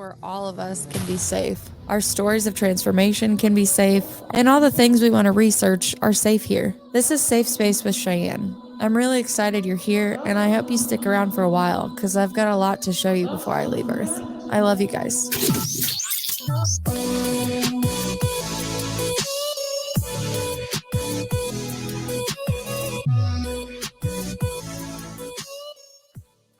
for all of us can be safe. Our stories of transformation can be safe, and all the things we want to research are safe here. This is Safe Space with Cheyenne. I'm really excited you're here, and I hope you stick around for a while because I've got a lot to show you before I leave Earth. I love you guys.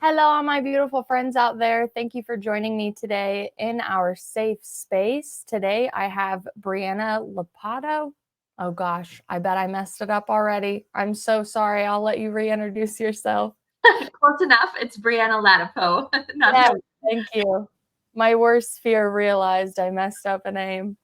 Hello, all my beautiful friends out there. Thank you for joining me today in our safe space. Today, I have Brianna Ladapo. Oh gosh, I bet I messed it up already. I'm so sorry. I'll let you reintroduce yourself. Close enough. It's Brianna Ladapo. Yeah, thank you. My worst fear realized I messed up a name.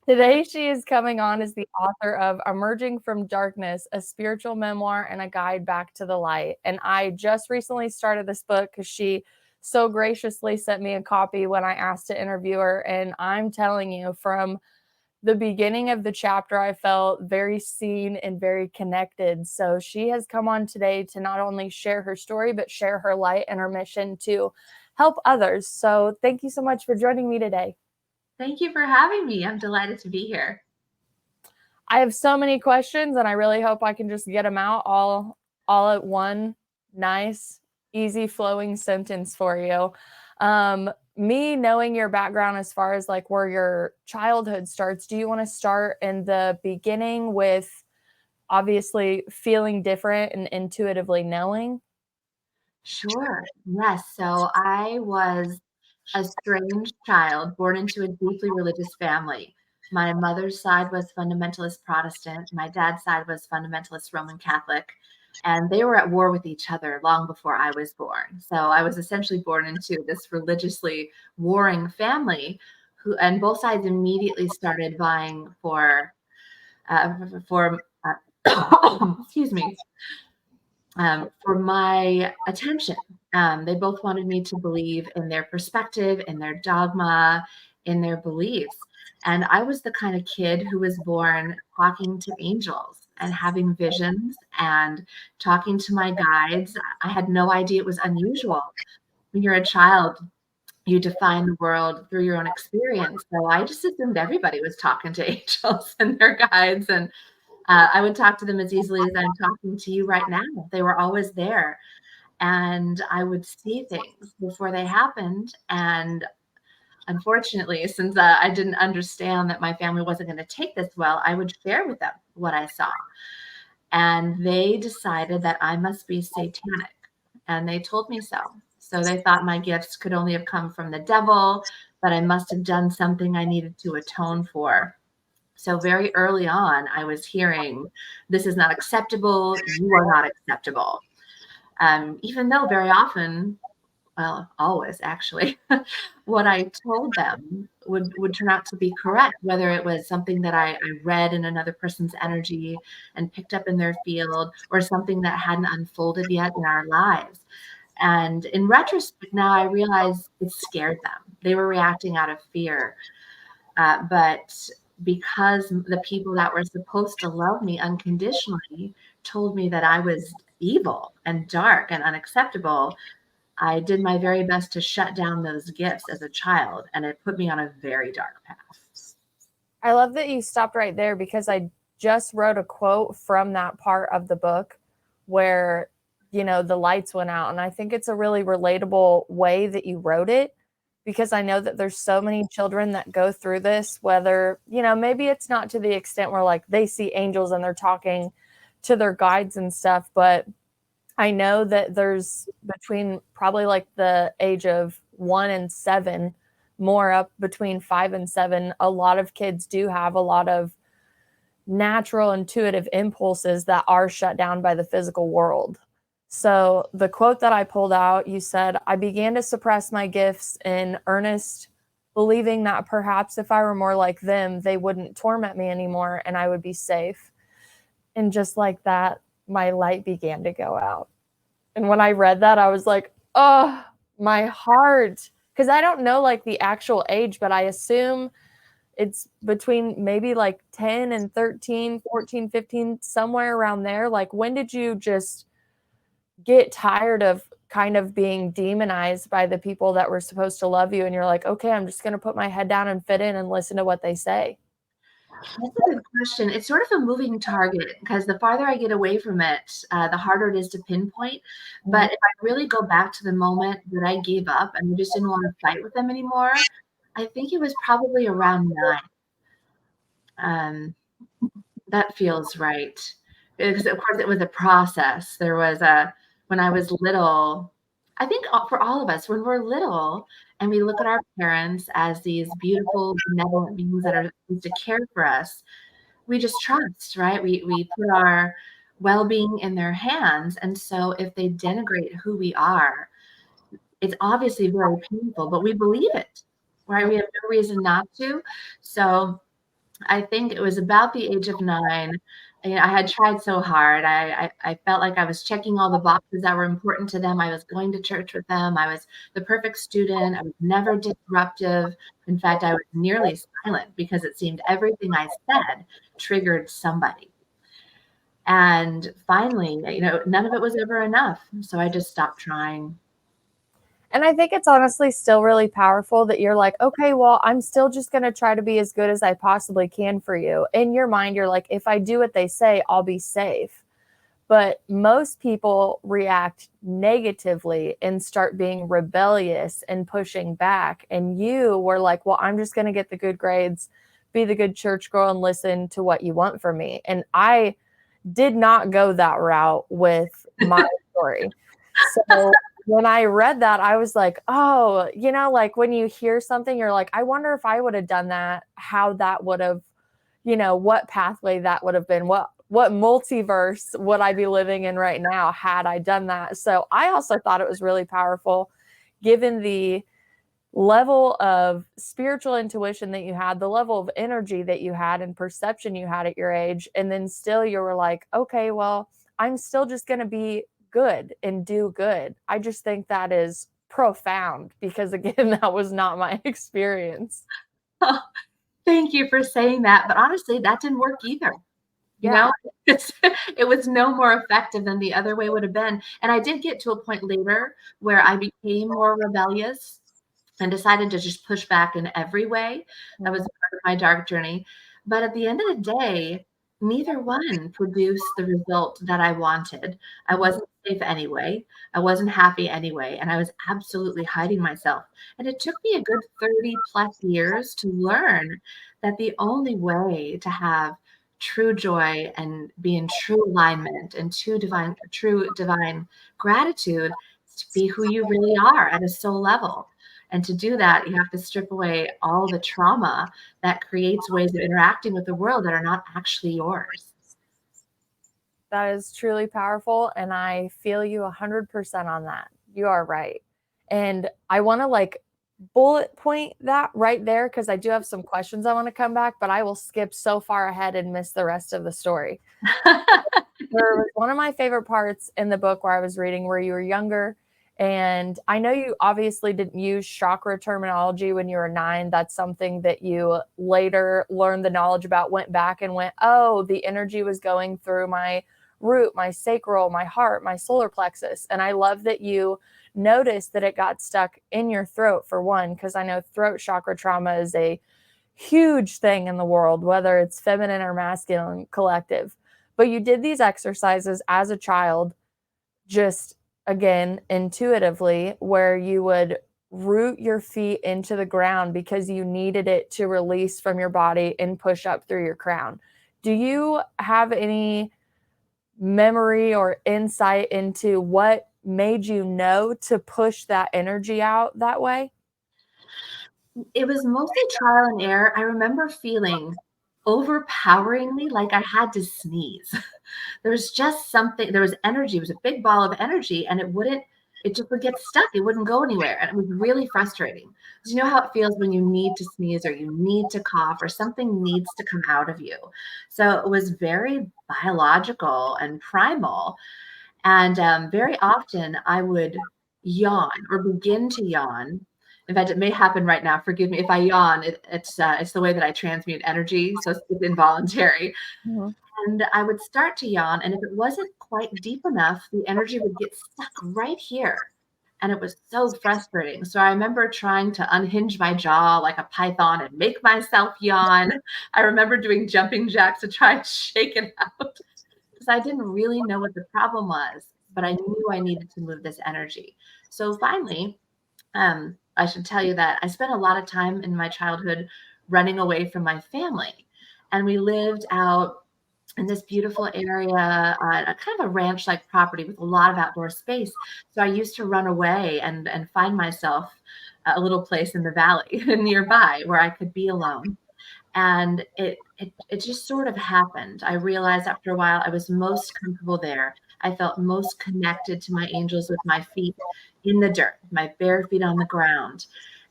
Today, she is coming on as the author of Emerging from Darkness, a spiritual memoir and a guide back to the light. And I just recently started this book because she so graciously sent me a copy when I asked to interview her. And I'm telling you, from the beginning of the chapter, I felt very seen and very connected. So she has come on today to not only share her story, but share her light and her mission to help others. So thank you so much for joining me today. Thank you for having me. I'm delighted to be here. I have so many questions, and I really hope I can just get them out all at one nice, easy flowing sentence for you. Me knowing your background as far as like where your childhood starts, do you want to start in the beginning with obviously feeling different and intuitively knowing? Sure. Yes. So I was a strange child born into a deeply religious family. My mother's side was fundamentalist Protestant. My dad's side was fundamentalist Roman Catholic. And they were at war with each other long before I was born. So I was essentially born into this religiously warring family and both sides immediately started vying for excuse me, for my attention. They both wanted me to believe in their perspective, in their dogma, in their beliefs. And I was the kind of kid who was born talking to angels and having visions and talking to my guides. I had no idea it was unusual. When you're a child, you define the world through your own experience. So I just assumed everybody was talking to angels and their guides. And I would talk to them as easily as I'm talking to you right now. They were always there. And I would see things before they happened. And unfortunately, since I didn't understand that my family wasn't going to take this well, I would share with them what I saw. And they decided that I must be satanic. And they told me so. So they thought my gifts could only have come from the devil, but I must have done something I needed to atone for. So very early on, I was hearing, this is not acceptable. You are not acceptable. Even though very often, well, always actually, what I told them would turn out to be correct, whether it was something that I read in another person's energy and picked up in their field or something that hadn't unfolded yet in our lives. And in retrospect, now I realize it scared them. They were reacting out of fear. But because the people that were supposed to love me unconditionally told me that I was evil and dark and unacceptable, I did my very best to shut down those gifts as a child, and it put me on a very dark path. I love that you stopped right there because I just wrote a quote from that part of the book where, the lights went out. And I think it's a really relatable way that you wrote it because I know that there's so many children that go through this, whether, maybe it's not to the extent where like they see angels and they're talking to their guides and stuff. But I know that there's between probably like the age of 1 and 7, more up between 5 and 7, a lot of kids do have a lot of natural intuitive impulses that are shut down by the physical world. So the quote that I pulled out, you said, I began to suppress my gifts in earnest, believing that perhaps if I were more like them, they wouldn't torment me anymore and I would be safe. And just like that, my light began to go out. And when I read that, I was like, oh, my heart. Because I don't know like the actual age, but I assume it's between maybe like 10 and 13, 14, 15, somewhere around there. Like, when did you just get tired of kind of being demonized by the people that were supposed to love you. And you're like, okay, I'm just going to put my head down and fit in and listen to what they say. That's a good question. It's sort of a moving target because the farther I get away from it, the harder it is to pinpoint. But if I really go back to the moment that I gave up and I just didn't want to fight with them anymore, I think it was probably around 9. Um, that feels right. Because of course it was a process. When I was little, I think for all of us, when we're little and we look at our parents as these beautiful, benevolent beings that are supposed to care for us, we just trust, right? We put our well-being in their hands. And so if they denigrate who we are, it's obviously very painful, but we believe it, right? We have no reason not to. So I think it was about the age of 9. I had tried so hard. I felt like I was checking all the boxes that were important to them. I was going to church with them. I was the perfect student. I was never disruptive. In fact, I was nearly silent because it seemed everything I said triggered somebody. And finally, none of it was ever enough. So I just stopped trying. And I think it's honestly still really powerful that you're like, okay, well, I'm still just going to try to be as good as I possibly can for you. In your mind, you're like, if I do what they say, I'll be safe. But most people react negatively and start being rebellious and pushing back. And you were like, well, I'm just going to get the good grades, be the good church girl, and listen to what you want from me. And I did not go that route with my story. So when I read that, I was like, oh, like when you hear something, you're like, I wonder if I would have done that, how that would have, what pathway that would have been, what multiverse would I be living in right now had I done that. So I also thought it was really powerful, given the level of spiritual intuition that you had, the level of energy that you had and perception you had at your age. And then still you were like, okay, well, I'm still just going to be good and do good. I just think that is profound because, again, that was not my experience. Oh, thank you for saying that. But honestly, that didn't work either. You Yeah. know, it was no more effective than the other way would have been. And I did get to a point later where I became more rebellious and decided to just push back in every way. That was part of my dark journey. But at the end of the day, neither one produced the result that I wanted. I wasn't safe anyway. I wasn't happy anyway. And I was absolutely hiding myself. And it took me a good 30 plus years to learn that the only way to have true joy and be in true alignment and true divine gratitude is to be who you really are at a soul level. And to do that, you have to strip away all the trauma that creates ways of interacting with the world that are not actually yours. That is truly powerful. And I feel you 100% on that. You are right. And I want to bullet point that right there because I do have some questions I want to come back, but I will skip so far ahead and miss the rest of the story. There was one of my favorite parts in the book where I was reading where you were younger. And I know you obviously didn't use chakra terminology when you were 9. That's something that you later learned the knowledge about, went back and went, oh, the energy was going through my root, my sacral, my heart, my solar plexus. And I love that you noticed that it got stuck in your throat, for one, because I know throat chakra trauma is a huge thing in the world, whether it's feminine or masculine collective. But you did these exercises as a child, just again, intuitively, where you would root your feet into the ground because you needed it to release from your body and push up through your crown. Do you have any memory or insight into what made you know to push that energy out that way? It was mostly trial and error. I remember feeling overpoweringly like I had to sneeze. There was just something, there was energy. It was a big ball of energy and it just would get stuck. It wouldn't go anywhere. And it was really frustrating. Because you know how it feels when you need to sneeze or you need to cough or something needs to come out of you. So it was very biological and primal. And very often I would yawn or begin to yawn. In fact, it may happen right now. Forgive me if I yawn. It's the way that I transmute energy, so it's involuntary. Mhm. And I would start to yawn, and if it wasn't quite deep enough, the energy would get stuck right here. And it was so frustrating. So I remember trying to unhinge my jaw like a python and make myself yawn. I remember doing jumping jacks to try and shake it out because I didn't really know what the problem was, but I knew I needed to move this energy. So finally, I should tell you that I spent a lot of time in my childhood running away from my family. And we lived out in this beautiful area on a kind of a ranch like property with a lot of outdoor space. So I used to run away and find myself a little place in the valley nearby where I could be alone. And it just sort of happened. I realized after a while I was most comfortable there. I felt most connected to my angels with my feet in the dirt, my bare feet on the ground.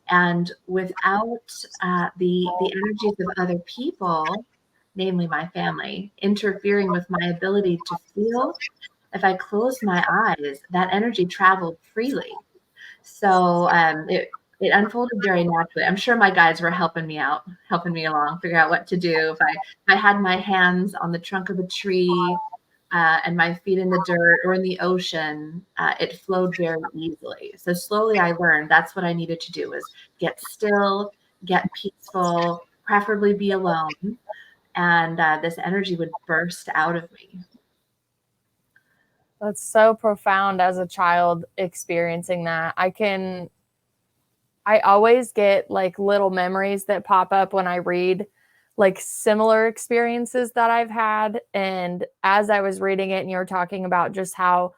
And without the energies of other people, namely my family, interfering with my ability to feel, if I closed my eyes, that energy traveled freely. So it unfolded very naturally. I'm sure my guides were helping me out, helping me along, figure out what to do. If I had my hands on the trunk of a tree and my feet in the dirt or in the ocean, it flowed very easily. So slowly I learned that's what I needed to do was get still, get peaceful, preferably be alone, and this energy would burst out of me. That's so profound as a child experiencing that. I always get like little memories that pop up when I read like similar experiences that I've had. And as I was reading it and you were talking about just how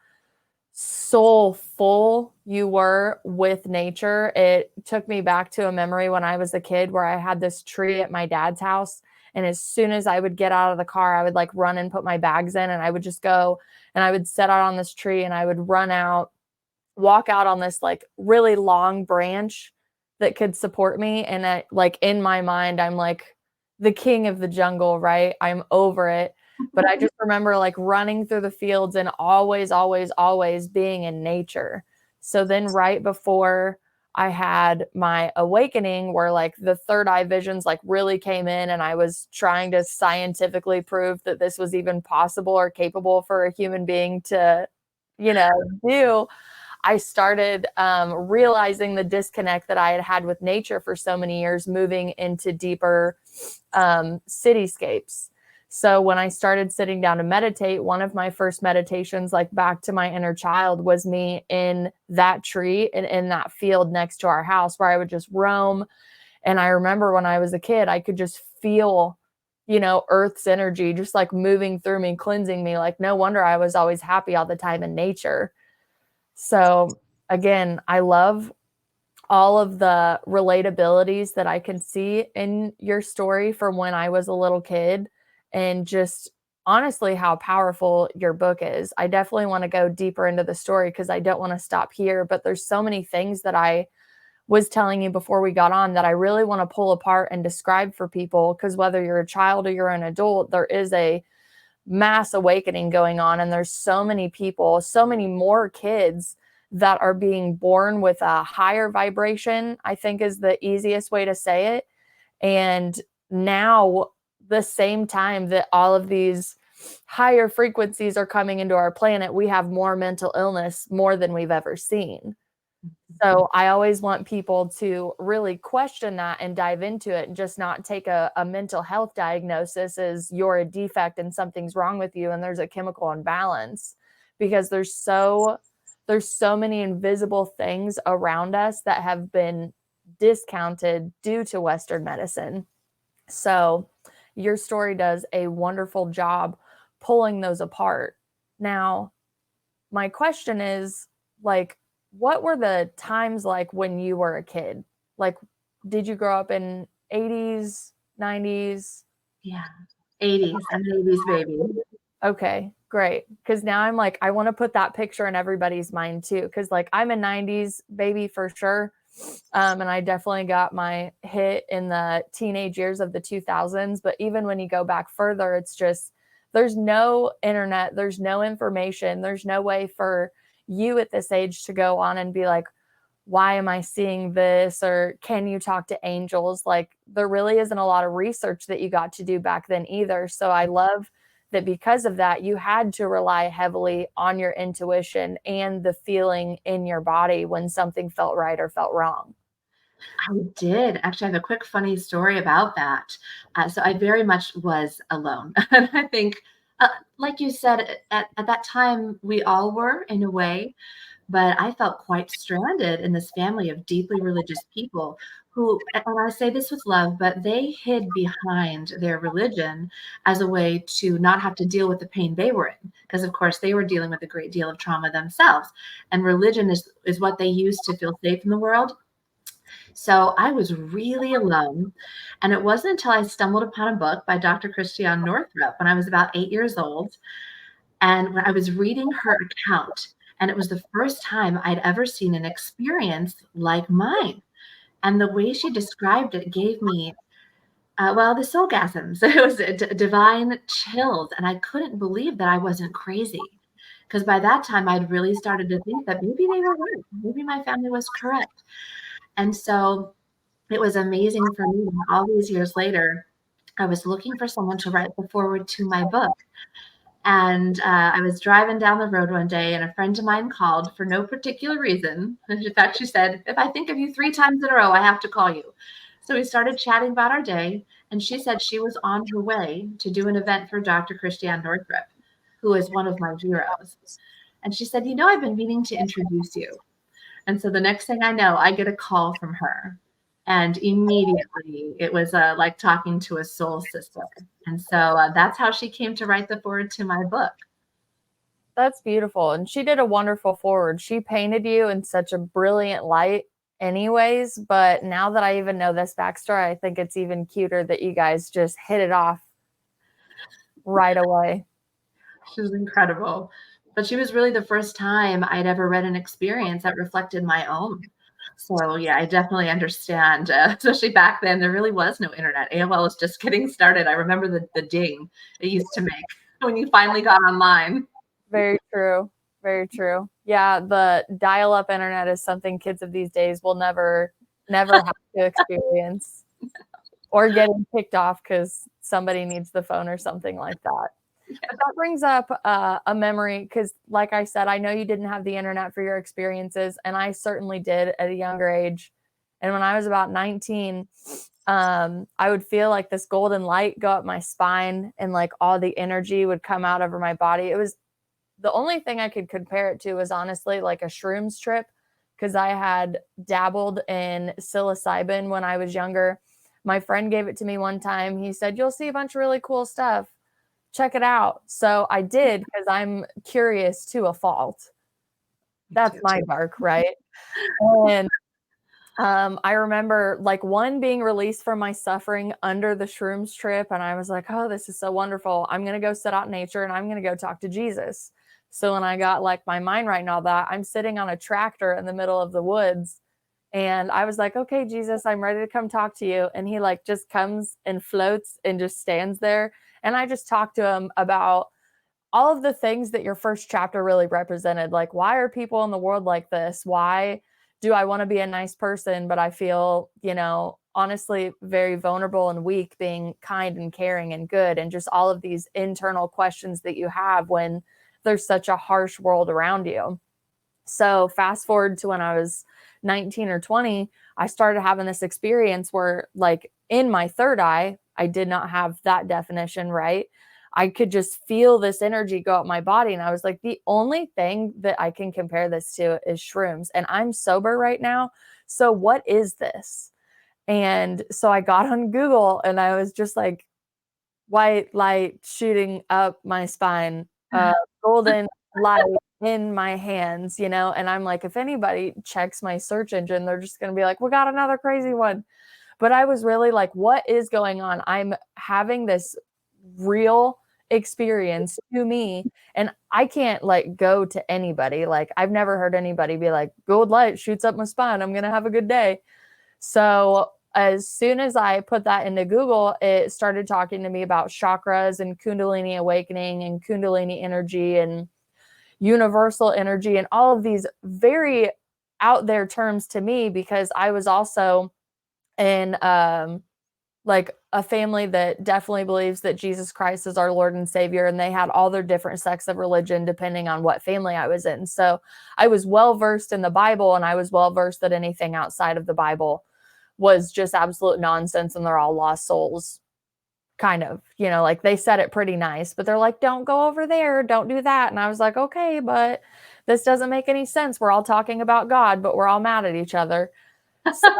soulful you were with nature, it took me back to a memory when I was a kid where I had this tree at my dad's house. And as soon as I would get out of the car, I would like run and put my bags in and I would just go and I would set out on this tree and I would run out, walk out on this like really long branch that could support me. And I, like in my mind, I'm like the king of the jungle, right? I'm over it. But I just remember like running through the fields and always, always, always being in nature. So then, right before I had my awakening, where like the third eye visions like really came in, and I was trying to scientifically prove that this was even possible or capable for a human being to, do. I started realizing the disconnect that I had had with nature for so many years, moving into deeper cityscapes. So when I started sitting down to meditate, one of my first meditations, like back to my inner child, was me in that tree and in that field next to our house where I would just roam. And I remember when I was a kid, I could just feel, Earth's energy just like moving through me, cleansing me. Like, no wonder I was always happy all the time in nature. So again, I love all of the relatabilities that I can see in your story from when I was a little kid, and just honestly how powerful your book is. I definitely want to go deeper into the story because I don't want to stop here, but there's so many things that I was telling you before we got on that I really want to pull apart and describe for people, because whether you're a child or you're an adult, there is a mass awakening going on, and there's so many people, so many more kids that are being born with a higher vibration, I think is the easiest way to say it. And now, the same time that all of these higher frequencies are coming into our planet, we have more mental illness, more than we've ever seen. So I always want people to really question that and dive into it, and just not take a mental health diagnosis as you're a defect and something's wrong with you and there's a chemical imbalance, because there's so many invisible things around us that have been discounted due to Western medicine. So your story does a wonderful job pulling those apart. Now, my question is, like, what were the times like when you were a kid? Like, did you grow up in 80s, 90s? Yeah, 80s. I'm an 80s baby. Okay, great. Because now I'm like, I want to put that picture in everybody's mind too. Because like I'm a 90s baby for sure. And I definitely got my hit in the teenage years of the 2000s. But even when you go back further, it's just there's no internet, there's no information, there's no way for you at this age to go on and be like, why am I seeing this? Or can you talk to angels? Like, there really isn't a lot of research that you got to do back then either. So I love that because of that, you had to rely heavily on your intuition and the feeling in your body when something felt right or felt wrong. I did. Actually, I have a quick funny story about that. So I very much was alone. And I think, uh, like you said, at that time, we all were in a way, but I felt quite stranded in this family of deeply religious people who, and I say this with love, but they hid behind their religion as a way to not have to deal with the pain they were in. Because, of course, they were dealing with a great deal of trauma themselves. And religion is what they used to feel safe in the world. So I was really alone. And it wasn't until I stumbled upon a book by Dr. Christiane Northrup when I was about 8 years old. And when I was reading her account, and it was the first time I'd ever seen an experience like mine. And the way she described it gave me, well, the soulgasms. It was divine chills. And I couldn't believe that I wasn't crazy. Because by that time, I'd really started to think that maybe they were right. Maybe my family was correct. And so it was amazing for me when all these years later, I was looking for someone to write the foreword to my book. And I was driving down the road one day, and a friend of mine called for no particular reason. In fact, she said, "If I think of you 3 times in a row, I have to call you." So we started chatting about our day, and she said she was on her way to do an event for Dr. Christiane Northrup, who is one of my heroes. And she said, I've been meaning to introduce you. And so the next thing I know, I get a call from her. And immediately it was like talking to a soul sister. And so that's how she came to write the foreword to my book. That's beautiful. And she did a wonderful forward. She painted you in such a brilliant light, anyways. But now that I even know this backstory, I think it's even cuter that you guys just hit it off right away. She was incredible. But she was really the first time I'd ever read an experience that reflected my own. So, yeah, I definitely understand. Especially back then, there really was no internet. AOL was just getting started. I remember the ding it used to make when you finally got online. Very true. Very true. Yeah, the dial-up internet is something kids of these days will never have to experience, or getting kicked off because somebody needs the phone or something like that. But that brings up a memory because, like I said, I know you didn't have the internet for your experiences, and I certainly did at a younger age. And when I was about 19, I would feel like this golden light go up my spine, and like all the energy would come out over my body. It was the only thing I could compare it to was honestly like a shrooms trip because I had dabbled in psilocybin when I was younger. My friend gave it to me one time. He said, "You'll see a bunch of really cool stuff. Check it out." So I did because I'm curious to a fault. That's my dark, right? And I remember like one being released from my suffering under the shrooms trip. And I was like, oh, this is so wonderful. I'm going to go sit out in nature and I'm going to go talk to Jesus. So when I got like my mind right and all that, I'm sitting on a tractor in the middle of the woods. And I was like, okay, Jesus, I'm ready to come talk to you. And he like just comes and floats and just stands there. And I just talked to him about all of the things that your first chapter really represented. Like, why are people in the world like this? Why do I want to be a nice person, but I feel, honestly, very vulnerable and weak being kind and caring and good, and just all of these internal questions that you have when there's such a harsh world around you. So fast forward to when I was 19 or 20, I started having this experience where, like, in my third eye, I did not have that definition, right? I could just feel this energy go up my body. And I was like, the only thing that I can compare this to is shrooms. And I'm sober right now. So what is this? And so I got on Google and I was just like, white light shooting up my spine, golden light in my hands, and I'm like, if anybody checks my search engine, they're just going to be like, we got another crazy one. But I was really like, what is going on? I'm having this real experience to me, and I can't like go to anybody. Like, I've never heard anybody be like, gold light shoots up my spine, I'm going to have a good day. So as soon as I put that into Google, it started talking to me about chakras and Kundalini awakening and Kundalini energy and universal energy and all of these very out there terms to me, because I was also in like a family that definitely believes that Jesus Christ is our Lord and Savior, and they had all their different sects of religion depending on what family I was in. So I was well versed in the Bible, and I was well versed that anything outside of the Bible was just absolute nonsense, and they're all lost souls. Kind of, like they said it pretty nice, but they're like, don't go over there, don't do that. And I was like, okay, but this doesn't make any sense. We're all talking about God, but we're all mad at each other. So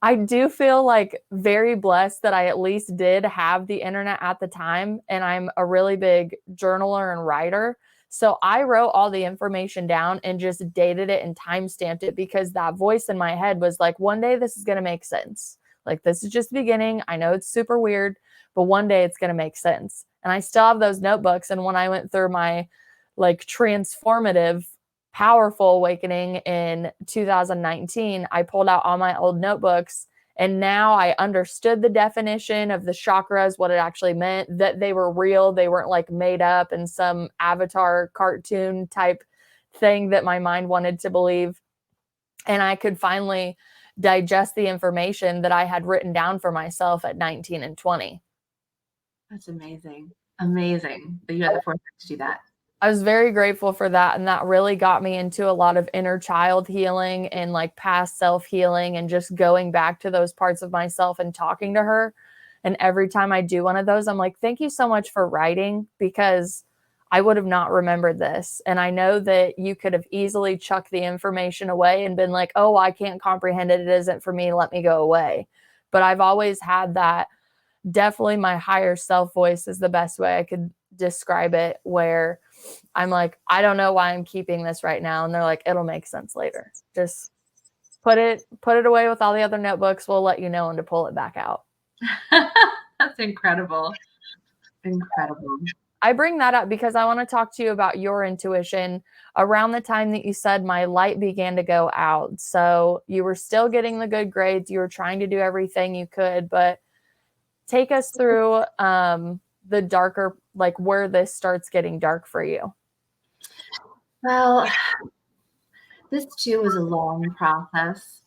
I do feel like very blessed that I at least did have the internet at the time, and I'm a really big journaler and writer. So I wrote all the information down and just dated it and time stamped it, because that voice in my head was like, one day this is going to make sense. Like, this is just the beginning. I know it's super weird, but one day it's going to make sense. And I still have those notebooks. And when I went through my like transformative powerful awakening in 2019, I pulled out all my old notebooks, and now I understood the definition of the chakras, what it actually meant, that they were real. They weren't like made up in some avatar cartoon type thing that my mind wanted to believe. And I could finally digest the information that I had written down for myself at 19 and 20. That's amazing. Amazing that you had the foresight to do that. I was very grateful for that. And that really got me into a lot of inner child healing and like past self healing, and just going back to those parts of myself and talking to her. And every time I do one of those, I'm like, thank you so much for writing, because I would have not remembered this. And I know that you could have easily chucked the information away and been like, oh, I can't comprehend it. It isn't for me. Let me go away. But I've always had that. Definitely my higher self voice is the best way I could describe it, where I'm like, I don't know why I'm keeping this right now. And they're like, it'll make sense later. Just put it away with all the other notebooks. We'll let you know when to pull it back out. That's incredible. Incredible. I bring that up because I want to talk to you about your intuition around the time that you said my light began to go out. So you were still getting the good grades. You were trying to do everything you could, but take us through the darker, like where this starts getting dark for you. Well, this too was a long process,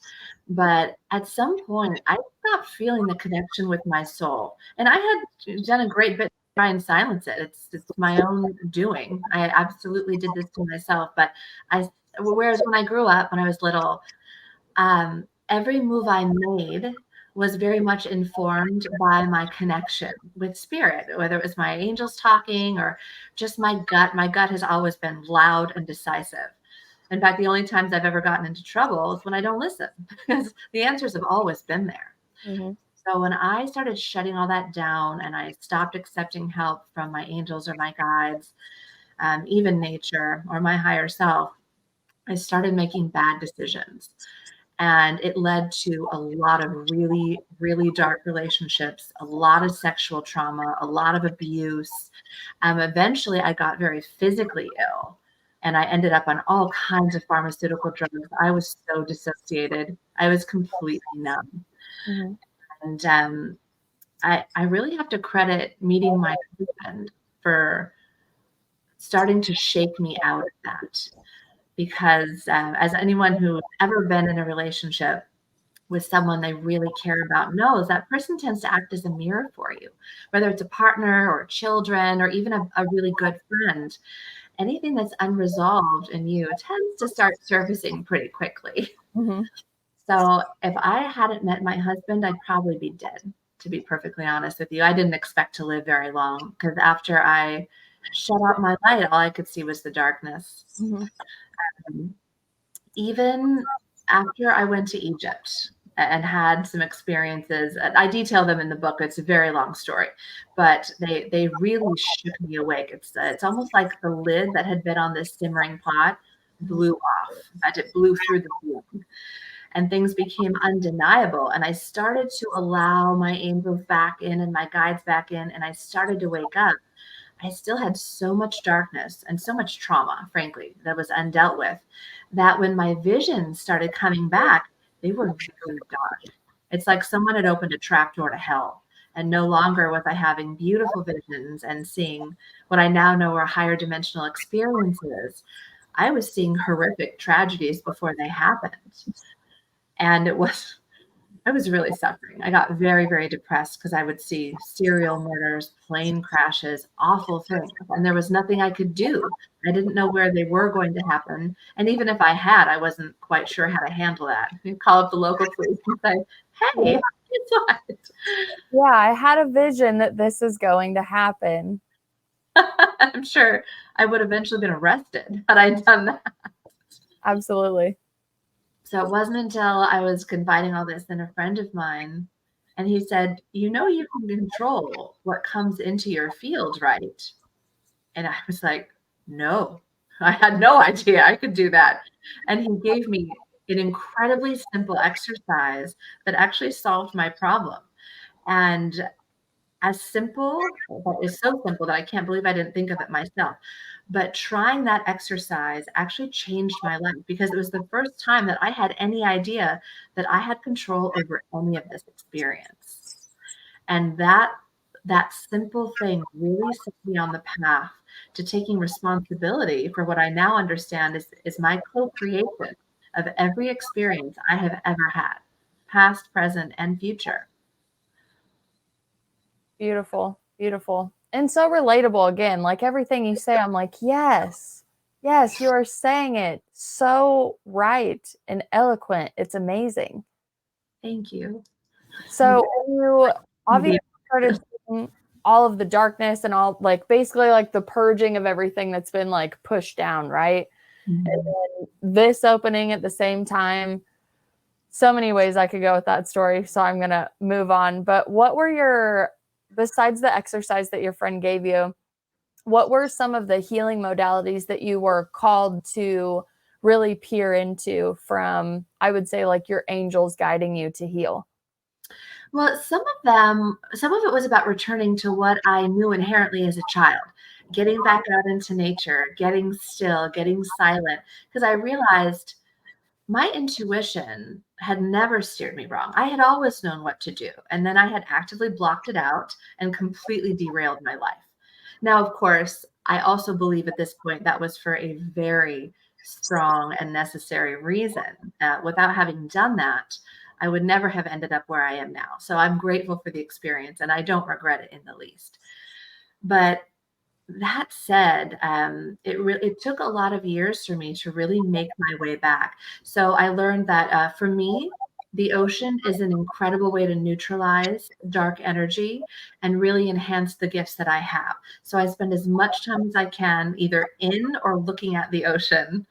but at some point I stopped feeling the connection with my soul. And I had done a great bit to try and silence it. It's my own doing. I absolutely did this to myself. But whereas when I grew up, when I was little, every move I made was very much informed by my connection with spirit, whether it was my angels talking or just my gut. My gut has always been loud and decisive. In fact, the only times I've ever gotten into trouble is when I don't listen, because the answers have always been there. Mm-hmm. So when I started shutting all that down and I stopped accepting help from my angels or my guides, even nature or my higher self, I started making bad decisions. And it led to a lot of really, really dark relationships, a lot of sexual trauma, a lot of abuse. Eventually, I got very physically ill, and I ended up on all kinds of pharmaceutical drugs. I was so dissociated. I was completely numb. Mm-hmm. And I really have to credit meeting my husband for starting to shake me out of that. Because as anyone who's ever been in a relationship with someone they really care about knows, that person tends to act as a mirror for you, whether it's a partner or children or even a really good friend. Anything that's unresolved in you tends to start surfacing pretty quickly. Mm-hmm. So if I hadn't met my husband, I'd probably be dead, to be perfectly honest with you. I didn't expect to live very long, because after I shut out my light, all I could see was the darkness. Mm-hmm. Even after I went to Egypt and had some experiences, I detail them in the book. It's a very long story, but they really shook me awake. It's almost like the lid that had been on this simmering pot blew off, but it blew through the ceiling, and things became undeniable. And I started to allow my angels back in and my guides back in, and I started to wake up. I still had so much darkness and so much trauma, frankly, that was undealt with, that when my visions started coming back, they were very dark. It's like someone had opened a trapdoor to hell. And no longer was I having beautiful visions and seeing what I now know are higher dimensional experiences. I was seeing horrific tragedies before they happened. And I was really suffering. I got very, very depressed because I would see serial murders, plane crashes, awful things, and there was nothing I could do. I didn't know where they were going to happen, and even if I had, I wasn't quite sure how to handle that. You call up the local police and say, "Hey, guess what?" Yeah, I had a vision that this is going to happen. I'm sure I would eventually been arrested had I done that. Absolutely. So it wasn't until I was confiding all this in a friend of mine, and he said, "You know, you can control what comes into your field, right?" And I was like, "No, I had no idea I could do that." And he gave me an incredibly simple exercise that actually solved my problem. And as simple, but it's so simple that I can't believe I didn't think of it myself. But trying that exercise actually changed my life because it was the first time that I had any idea that I had control over any of this experience. And that simple thing really set me on the path to taking responsibility for what I now understand is my co-creation of every experience I have ever had, past, present, and future. Beautiful. Beautiful. And so relatable again. Like everything you say, I'm like, yes. Yes, you are saying it so right and eloquent. It's amazing. Thank you. So when you obviously Maybe. started seeing all of the darkness and all like basically like the purging of everything that's been like pushed down, right? And Mhm. then this opening at the same time. So many ways I could go with that story. So I'm gonna move on. But what were your besides the exercise that your friend gave you, what were some of the healing modalities that you were called to really peer into from, I would say, like your angels guiding you to heal? Well, some of it was about returning to what I knew inherently as a child, getting back out into nature, getting still, getting silent, because I realized my intuition had never steered me wrong. I had always known what to do, and then I had actively blocked it out and completely derailed my life. Now, of course, I also believe at this point that was for a very strong and necessary reason. Without having done that, I would never have ended up where I am now. So I'm grateful for the experience and I don't regret it in the least. But that said, it took a lot of years for me to really make my way back. So I learned that for me, the ocean is an incredible way to neutralize dark energy and really enhance the gifts that I have. So I spend as much time as I can either in or looking at the ocean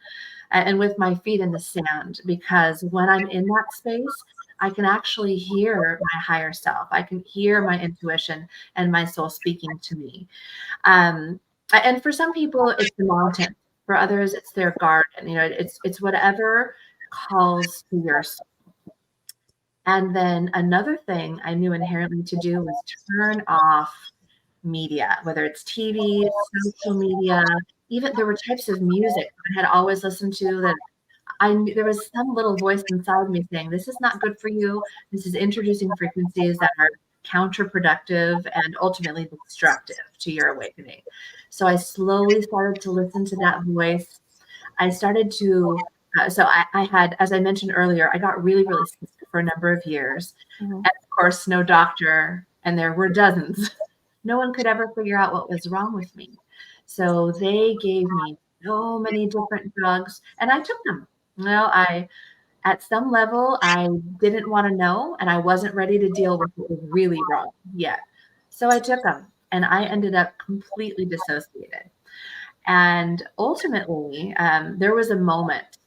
and with my feet in the sand, because when I'm in that space, I can actually hear my higher self. I can hear my intuition and my soul speaking to me. Um, and for some people, it's the mountain. For others, it's their garden. You know, it's whatever calls to your soul. And then another thing I knew inherently to do was turn off media, whether it's TV, social media, even there were types of music I had always listened to that there was some little voice inside me saying, "This is not good for you. This is introducing frequencies that are counterproductive and ultimately destructive to your awakening." So I slowly started to listen to that voice. I started to, I had, as I mentioned earlier, I got really, really sick for a number of years. Mhm. And of course, no doctor, and there were dozens. No one could ever figure out what was wrong with me. So they gave me so many different drugs, and I took them. Well, at some level, I didn't want to know, and I wasn't ready to deal with what was really wrong yet. So I took them, and I ended up completely dissociated. And ultimately, there was a moment,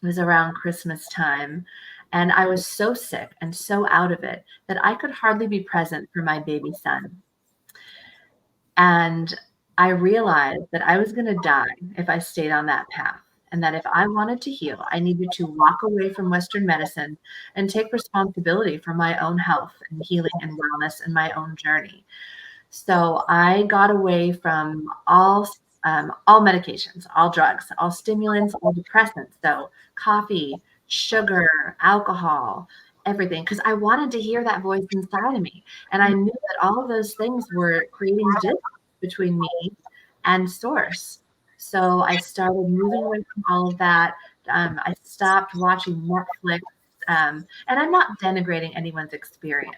it was around Christmas time, and I was so sick and so out of it that I could hardly be present for my baby son. And I realized that I was going to die if I stayed on that path. And that if I wanted to heal, I needed to walk away from Western medicine and take responsibility for my own health and healing and wellness and my own journey. So I got away from all medications, all drugs, all stimulants, all depressants. So coffee, sugar, alcohol, everything, because I wanted to hear that voice inside of me. And I knew that all of those things were creating distance between me and source. So I started moving away from all of that. I stopped watching Netflix. And I'm not denigrating anyone's experience.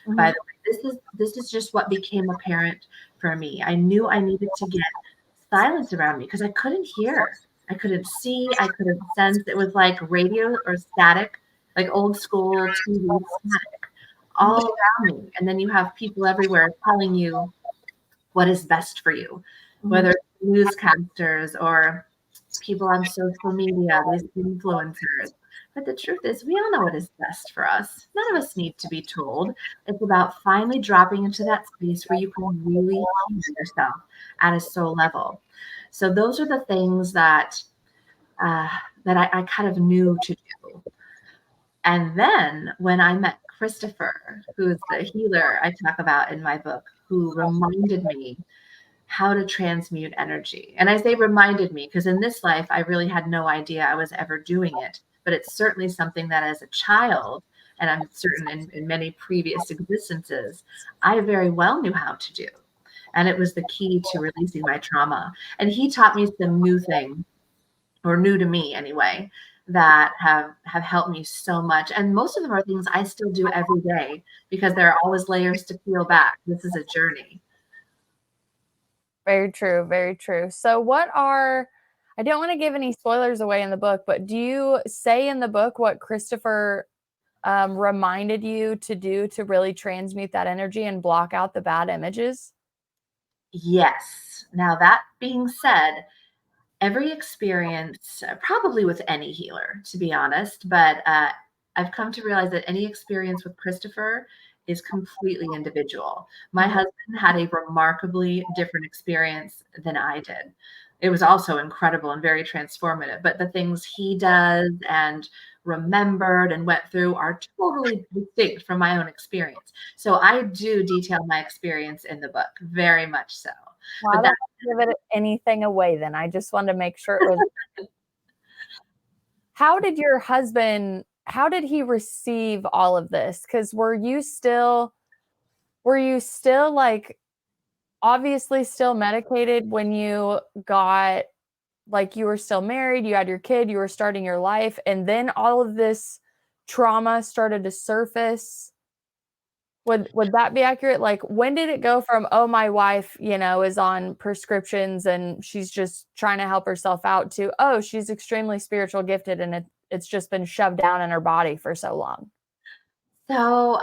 By the way, this is just what became apparent for me. I knew I needed to get silence around me because I couldn't hear. I couldn't see. I couldn't sense. It was like radio or static, like old school TV static all around me. And then you have people everywhere telling you what is best for you, whether it's newscasters or people on social media, these influencers. But the truth is, we all know what is best for us. None of us need to be told. It's about finally dropping into that space where you can really hear yourself at a soul level. So those are the things that I kind of knew to do. And then when I met Christopher, who's the healer I talk about in my book, who reminded me how to transmute energy. And I say reminded me because in this life, I really had no idea I was ever doing it. But it's certainly something that as a child, and I'm certain in many previous existences, I very well knew how to do. And it was the key to releasing my trauma. And he taught me some new things, or new to me anyway, that have helped me so much. And most of them are things I still do every day because there are always layers to peel back. This is a journey. Very true. Very true. So, I don't want to give any spoilers away in the book, but do you say in the book what Christopher reminded you to do to really transmute that energy and block out the bad images? Yes. Now, that being said, every experience, probably with any healer, to be honest, but I've come to realize that any experience with Christopher is completely individual. My husband had a remarkably different experience than I did. It was also incredible and very transformative, but the things he does and remembered and went through are totally distinct from my own experience. So I do detail my experience in the book, very much so. Well, I But don't that give it anything away then. I just wanted to make sure it was. How did your husband, how did he receive all of this? Because were you still like obviously still medicated when you got, like, you were still married, you had your kid, you were starting your life, and then all of this trauma started to surface? Would that be accurate? Like, when did it go from, oh, my wife, is on prescriptions and she's just trying to help herself out, to, oh, she's extremely spiritual gifted and it's just been shoved down in her body for so long? So,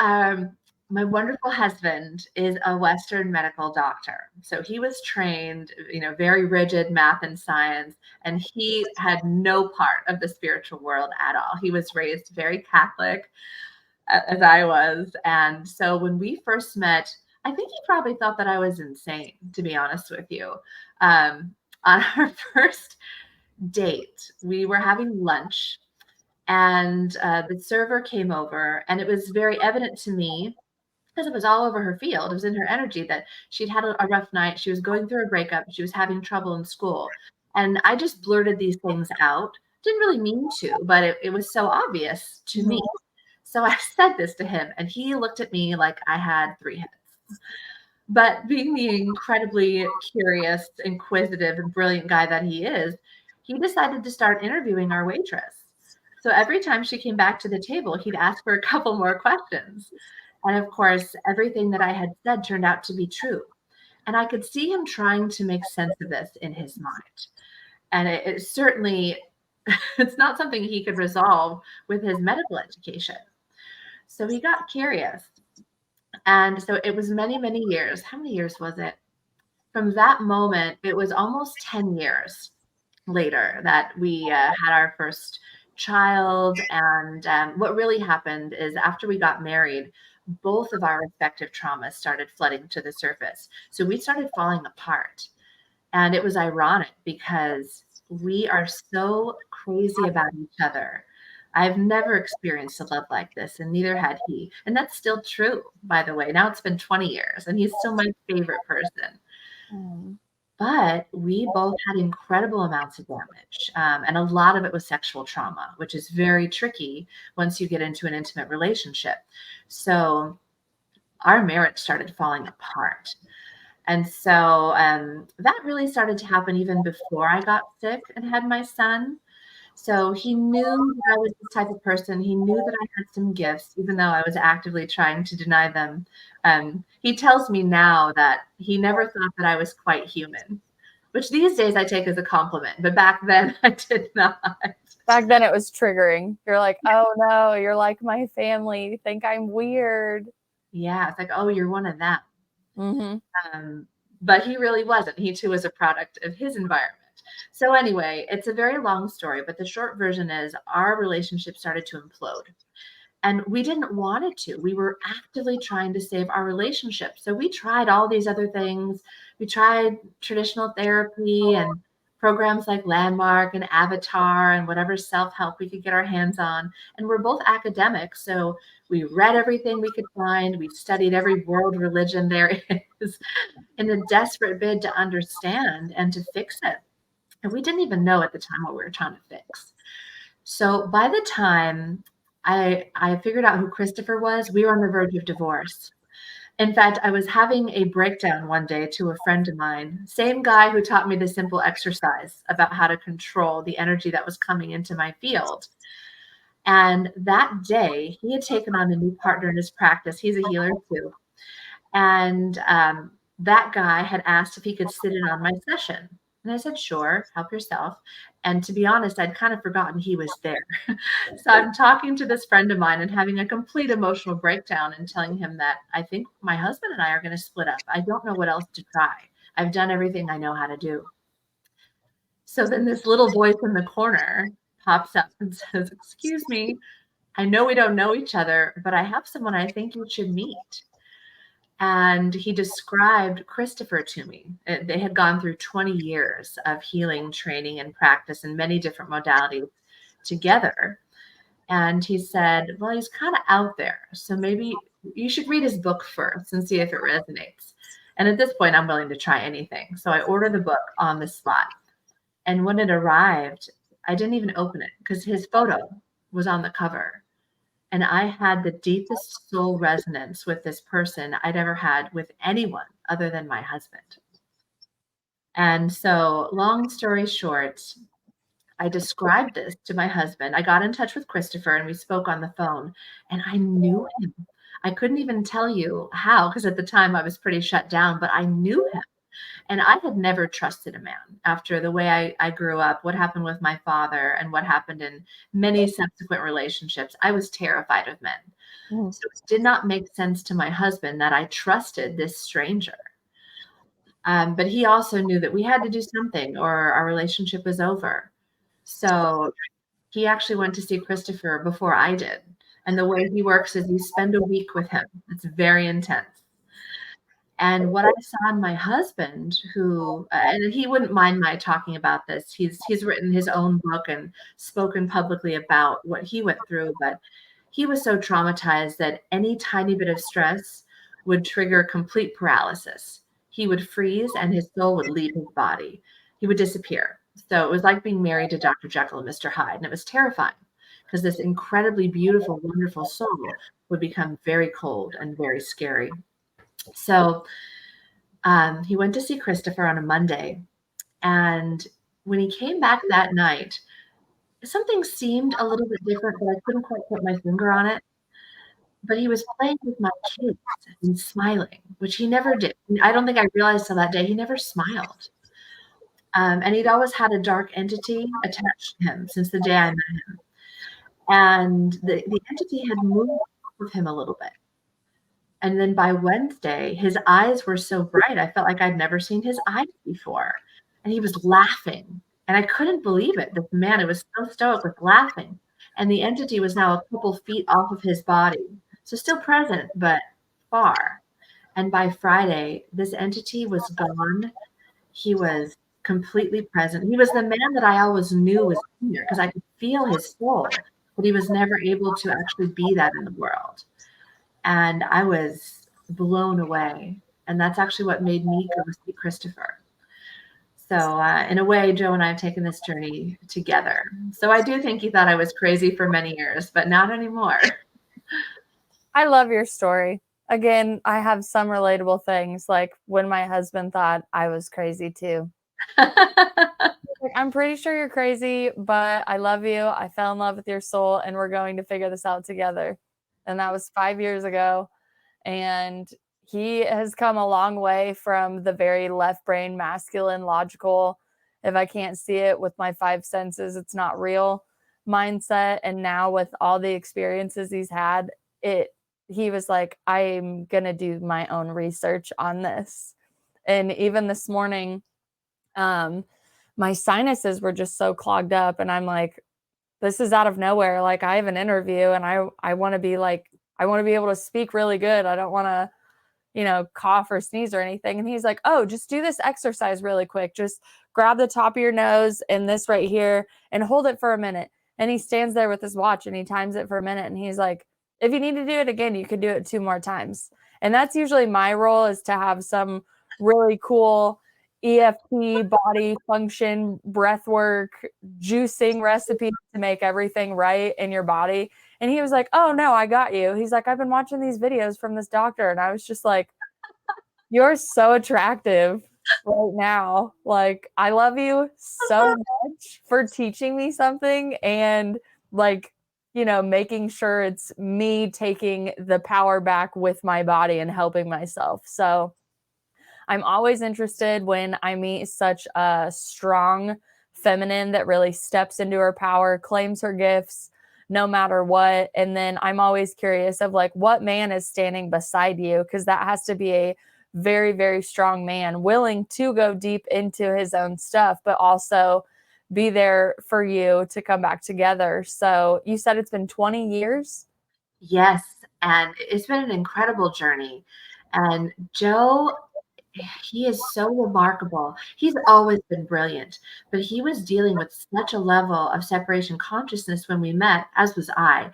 my wonderful husband is a Western medical doctor. So he was trained, very rigid math and science, and he had no part of the spiritual world at all. He was raised very Catholic, as I was. And so when we first met, I think he probably thought that I was insane, to be honest with you. On our first date, we were having lunch and the server came over, and it was very evident to me because it was all over her field. It was in her energy that she'd had a rough night. She was going through a breakup. She was having trouble in school. And I just blurted these things out. Didn't really mean to, but it was so obvious to me. So I said this to him, and he looked at me like I had three heads. But being the incredibly curious, inquisitive, and brilliant guy that he is, he decided to start interviewing our waitress. So every time she came back to the table, he'd ask her a couple more questions. And of course, everything that I had said turned out to be true. And I could see him trying to make sense of this in his mind. And it certainly, it's not something he could resolve with his medical education. So he got curious. And so it was many, many years. How many years was it? From that moment, it was almost 10 years later that we had our first child. And what really happened is after we got married, both of our respective traumas started flooding to the surface. So we started falling apart. And it was ironic because we are so crazy about each other. I've never experienced a love like this, and neither had he. And that's still true, by the way. Now it's been 20 years, and he's still my favorite person. Mm. But we both had incredible amounts of damage. And a lot of it was sexual trauma, which is very tricky once you get into an intimate relationship. So our marriage started falling apart. And so that really started to happen even before I got sick and had my son. So he knew that I was this type of person. He knew that I had some gifts, even though I was actively trying to deny them. He tells me now that he never thought that I was quite human, which these days I take as a compliment, but back then I did not. Back then it was triggering. You're like, oh no, you're like my family. You think I'm weird. Yeah, it's like, oh, you're one of them. Mm-hmm. But he really wasn't. He too was a product of his environment. So anyway, it's a very long story, but the short version is our relationship started to implode. And we didn't want it to. We were actively trying to save our relationship. So we tried all these other things. We tried traditional therapy and programs like Landmark and Avatar and whatever self-help we could get our hands on. And we're both academics. So we read everything we could find. We studied every world religion there is in a desperate bid to understand and to fix it. And we didn't even know at the time what we were trying to fix. So by the time I figured out who Christopher was, we were on the verge of divorce. In fact, I was having a breakdown one day to a friend of mine, same guy who taught me the simple exercise about how to control the energy that was coming into my field. And that day, he had taken on a new partner in his practice. He's a healer too. And that guy had asked if he could sit in on my session. And I said, sure, help yourself. And to be honest, I'd kind of forgotten he was there. So I'm talking to this friend of mine and having a complete emotional breakdown and telling him that I think my husband and I are going to split up. I don't know what else to try. I've done everything I know how to do. So then this little voice in the corner pops up and says, excuse me, I know we don't know each other, but I have someone I think you should meet. And he described Christopher to me. They had gone through 20 years of healing, training, and practice in many different modalities together. And he said, well, he's kind of out there. So maybe you should read his book first and see if it resonates. And at this point, I'm willing to try anything. So I ordered the book on the spot. And when it arrived, I didn't even open it because his photo was on the cover. And I had the deepest soul resonance with this person I'd ever had with anyone other than my husband. And so, long story short, I described this to my husband. I got in touch with Christopher and we spoke on the phone, and I knew him. I couldn't even tell you how, because at the time I was pretty shut down, but I knew him. And I had never trusted a man after the way I grew up, what happened with my father, and what happened in many subsequent relationships. I was terrified of men. Mm-hmm. So it did not make sense to my husband that I trusted this stranger. But he also knew that we had to do something or our relationship was over. So he actually went to see Christopher before I did. And the way he works is you spend a week with him. It's very intense. And what I saw in my husband, who and he wouldn't mind my talking about this. He's written his own book and spoken publicly about what he went through, but he was so traumatized that any tiny bit of stress would trigger complete paralysis. He would freeze and his soul would leave his body. He would disappear. So it was like being married to Dr. Jekyll and Mr. Hyde, and it was terrifying because this incredibly beautiful, wonderful soul would become very cold and very scary. So he went to see Christopher on a Monday. And when he came back that night, something seemed a little bit different, but I couldn't quite put my finger on it. But he was playing with my kids and smiling, which he never did. I don't think I realized till that day he never smiled. And he'd always had a dark entity attached to him since the day I met him. And the entity had moved with him a little bit. And then by Wednesday, his eyes were so bright, I felt like I'd never seen his eyes before. And he was laughing. And I couldn't believe it. This man, it was so stoic with laughing. And the entity was now a couple feet off of his body. So still present, but far. And by Friday, this entity was gone. He was completely present. He was the man that I always knew was here because I could feel his soul, but he was never able to actually be that in the world. And I was blown away. And that's actually what made me go see Christopher. So in a way, Joe and I have taken this journey together. So I do think he thought I was crazy for many years, but not anymore. I love your story. Again, I have some relatable things, like when my husband thought I was crazy too. Like, I'm pretty sure you're crazy, but I love you. I fell in love with your soul and we're going to figure this out together. And that was 5 years ago. And he has come a long way from the very left brain, masculine, logical, if I can't see it with my five senses, it's not real mindset. And now with all the experiences he's had, he was like, I'm going to do my own research on this. And even this morning, my sinuses were just so clogged up. And I'm like, this is out of nowhere. Like I have an interview and I want to be like, I want to be able to speak really good. I don't want to, cough or sneeze or anything. And he's like, oh, just do this exercise really quick. Just grab the top of your nose and this right here and hold it for a minute. And he stands there with his watch and he times it for a minute. And he's like, if you need to do it again, you can do it 2 more times. And that's usually my role, is to have some really cool EFT body function, breath work, juicing recipe to make everything right in your body. And he was like, oh no, I got you. He's like, I've been watching these videos from this doctor. And I was just like, you're so attractive right now. Like, I love you so much for teaching me something and like, making sure it's me taking the power back with my body and helping myself. So I'm always interested when I meet such a strong feminine that really steps into her power, claims her gifts no matter what. And then I'm always curious of like, what man is standing beside you? Because that has to be a very, very strong man, willing to go deep into his own stuff, but also be there for you to come back together. So you said it's been 20 years? Yes, and it's been an incredible journey. And Joe, he is so remarkable. He's always been brilliant, but he was dealing with such a level of separation consciousness when we met, as was I,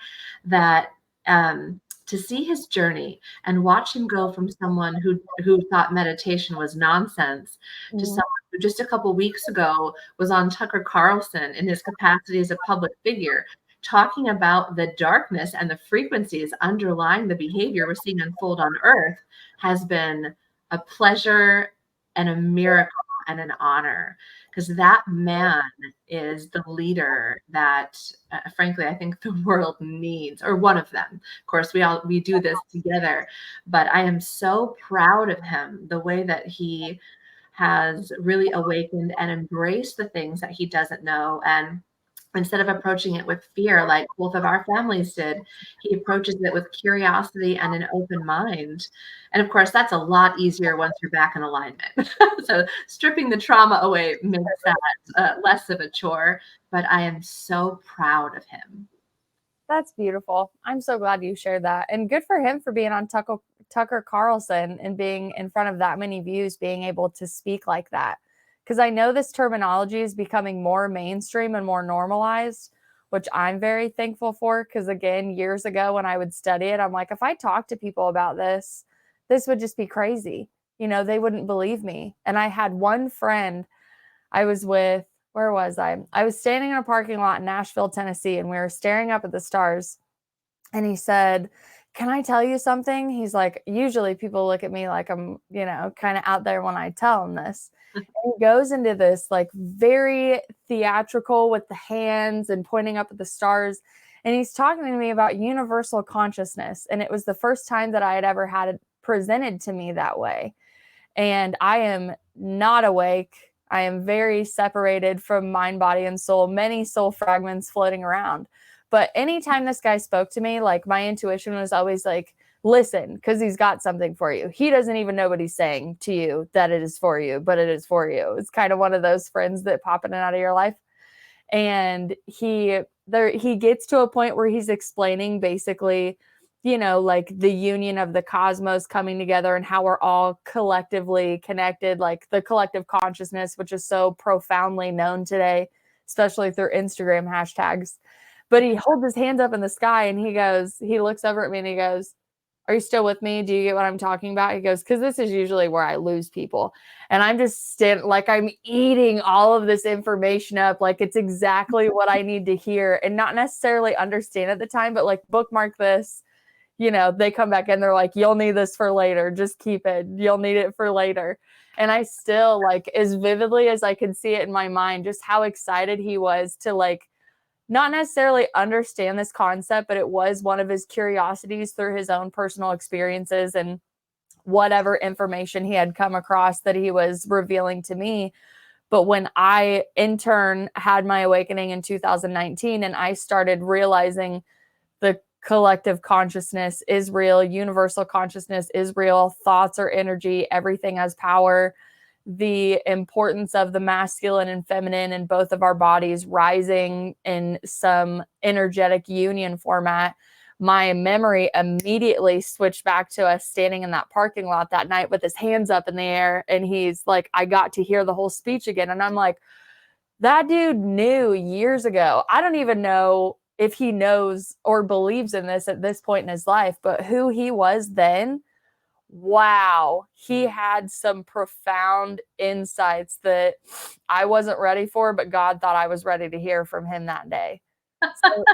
that to see his journey and watch him go from someone who thought meditation was nonsense to someone who just a couple weeks ago was on Tucker Carlson in his capacity as a public figure, talking about the darkness and the frequencies underlying the behavior we're seeing unfold on Earth, has been a pleasure and a miracle and an honor, because that man is the leader that frankly I think the world needs, or one of them. Of course we do this together, but I am so proud of him, the way that he has really awakened and embraced the things that he doesn't know. And instead of approaching it with fear, like both of our families did, he approaches it with curiosity and an open mind. And of course, that's a lot easier once you're back in alignment. So stripping the trauma away makes that less of a chore, but I am so proud of him. That's beautiful. I'm so glad you shared that. And good for him for being on Tucker Carlson and being in front of that many views, being able to speak like that. Because I know this terminology is becoming more mainstream and more normalized, which I'm very thankful for. Because again, years ago when I would study it, I'm like, if I talk to people about this, this would just be crazy. They wouldn't believe me. And I had one friend I was with, where was I? I was standing in a parking lot in Nashville, Tennessee, and we were staring up at the stars. And he said, can I tell you something? He's like, usually people look at me like I'm, kind of out there when I tell him this. And he goes into this like very theatrical with the hands and pointing up at the stars. And he's talking to me about universal consciousness. And it was the first time that I had ever had it presented to me that way. And I am not awake. I am very separated from mind, body, and soul, many soul fragments floating around. But anytime this guy spoke to me, like my intuition was always like, listen, because he's got something for you. He doesn't even know what he's saying to you, that it is for you, but it is for you. It's kind of one of those friends that pop in and out of your life. And he gets to a point where he's explaining basically, like the union of the cosmos coming together and how we're all collectively connected, like the collective consciousness, which is so profoundly known today, especially through Instagram hashtags. But he holds his hands up in the sky and he looks over at me and he goes, are you still with me? Do you get what I'm talking about? He goes, because this is usually where I lose people. And I'm just like I'm eating all of this information up. Like it's exactly what I need to hear and not necessarily understand at the time, but like bookmark this, they come back in, they're like, you'll need this for later. Just keep it. You'll need it for later. And I still, like, as vividly as I can see it in my mind, just how excited he was to, like, not necessarily understand this concept, but it was one of his curiosities through his own personal experiences and whatever information he had come across that he was revealing to me. But when I, in turn, had my awakening in 2019 and I started realizing the collective consciousness is real, universal consciousness is real, thoughts are energy, everything has power, the importance of the masculine and feminine in both of our bodies rising in some energetic union format, my memory immediately switched back to us standing in that parking lot that night with his hands up in the air. And he's like, I got to hear the whole speech again. And I'm like, that dude knew years ago. I don't even know if he knows or believes in this at this point in his life, but who he was then, wow, he had some profound insights that I wasn't ready for, but God thought I was ready to hear from him that day. So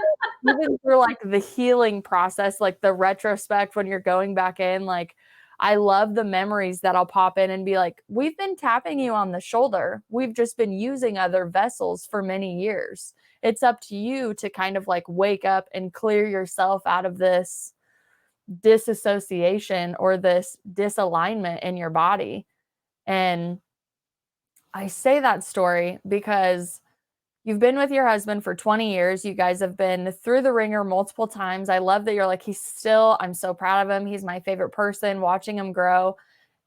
even through like the healing process, like the retrospect when you're going back in, like I love the memories that'll pop in and be like, we've been tapping you on the shoulder. We've just been using other vessels for many years. It's up to you to kind of like wake up and clear yourself out of this disassociation or this disalignment in your body. And I say that story because you've been with your husband for 20 years. You guys have been through the ringer multiple times. I love that you're like, I'm so proud of him. He's my favorite person, watching him grow.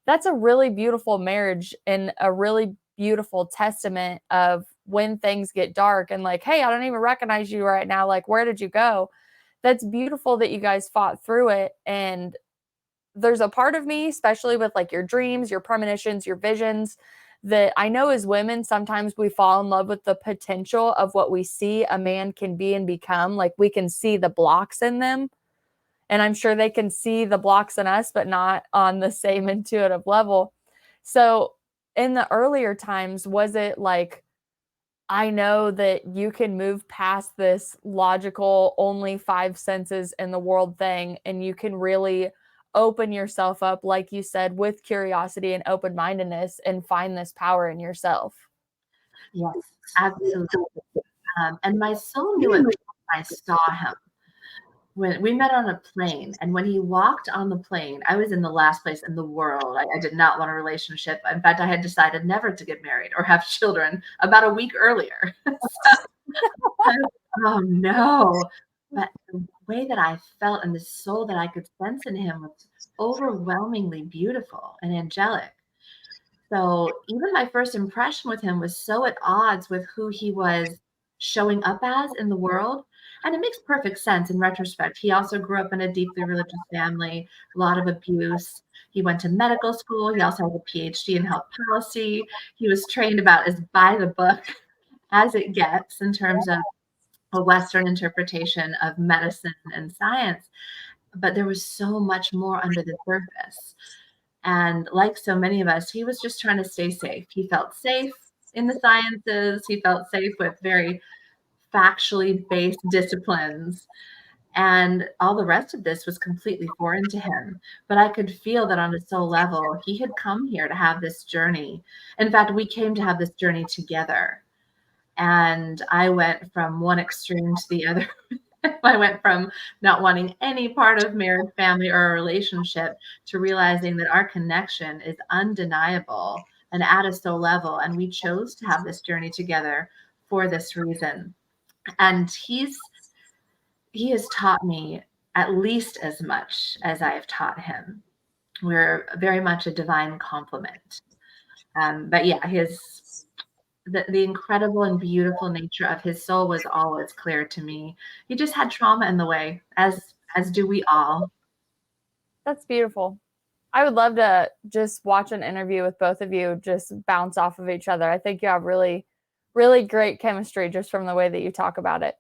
That's a really beautiful marriage and a really beautiful testament of when things get dark and like, hey, I don't even recognize you right now. Like, where did you go? That's beautiful that you guys fought through it. And there's a part of me, especially with like your dreams, your premonitions, your visions, that I know as women, sometimes we fall in love with the potential of what we see a man can be and become. Like we can see the blocks in them. And I'm sure they can see the blocks in us, but not on the same intuitive level. So in the earlier times, was it like, I know that you can move past this logical, only five senses in the world thing, and you can really open yourself up, like you said, with curiosity and open mindedness and find this power in yourself? Yes, absolutely. And my soul knew it before I saw him. When we met on a plane, and when he walked on the plane, I was in the last place in the world. I did not want a relationship. In fact, I had decided never to get married or have children about a week earlier. Oh no. But the way that I felt and the soul that I could sense in him was overwhelmingly beautiful and angelic. So even my first impression with him was so at odds with who he was showing up as in the world. And it makes perfect sense in retrospect. He also grew up in a deeply religious family, a lot of abuse. He went to medical school. He also has a PhD in health policy. He was trained about as by the book as it gets in terms of a Western interpretation of medicine and science. But there was so much more under the surface. And like so many of us, he was just trying to stay safe. He felt safe in the sciences. He felt safe with very factually based disciplines. And all the rest of this was completely foreign to him. But I could feel that on a soul level, he had come here to have this journey. In fact, we came to have this journey together. And I went from one extreme to the other. I went from not wanting any part of marriage, family, or a relationship to realizing that our connection is undeniable and at a soul level. And we chose to have this journey together for this reason. And he has taught me at least as much as I have taught him. We're very much a divine complement. But yeah, the incredible and beautiful nature of his soul was always clear to me. He just had trauma in the way, as do we all. That's beautiful. I would love to just watch an interview with both of you, just bounce off of each other. I think you have really, really great chemistry just from the way that you talk about it.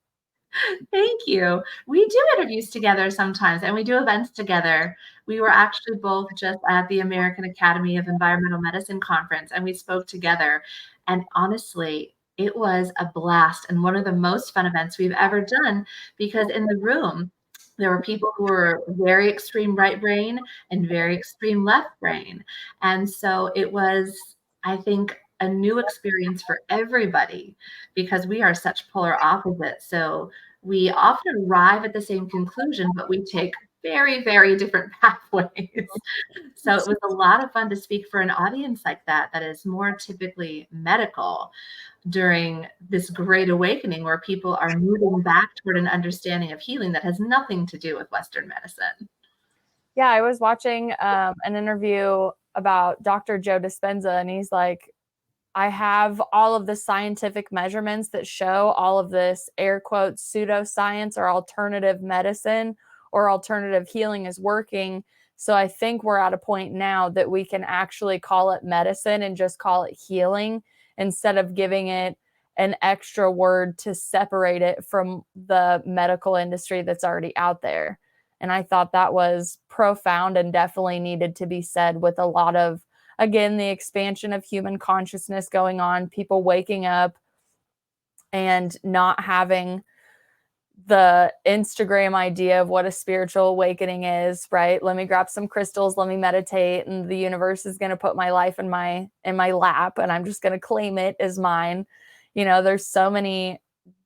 Thank you. We do interviews together sometimes, and we do events together. We were actually both just at the American Academy of Environmental Medicine conference, and we spoke together. And honestly, it was a blast and one of the most fun events we've ever done because in the room, There were people who were very extreme right brain and very extreme left brain. And so it was, I think, a new experience for everybody because we are such polar opposites. So we often arrive at the same conclusion, but we take very, very different pathways. So it was a lot of fun to speak for an audience like that, that is more typically medical during this great awakening where people are moving back toward an understanding of healing that has nothing to do with Western medicine. Yeah, I was watching an interview about Dr. Joe Dispenza, and he's like, I have all of the scientific measurements that show all of this air quotes pseudoscience or alternative medicine or alternative healing is working. So I think we're at a point now that we can actually call it medicine and just call it healing instead of giving it an extra word to separate it from the medical industry that's already out there. And I thought that was profound and definitely needed to be said with a lot of, again, the expansion of human consciousness going on, people waking up and not having the Instagram idea of what a spiritual awakening is, right? Let me grab some crystals, let me meditate, and the universe is going to put my life in my lap and I'm just going to claim it as mine. You know, there's so many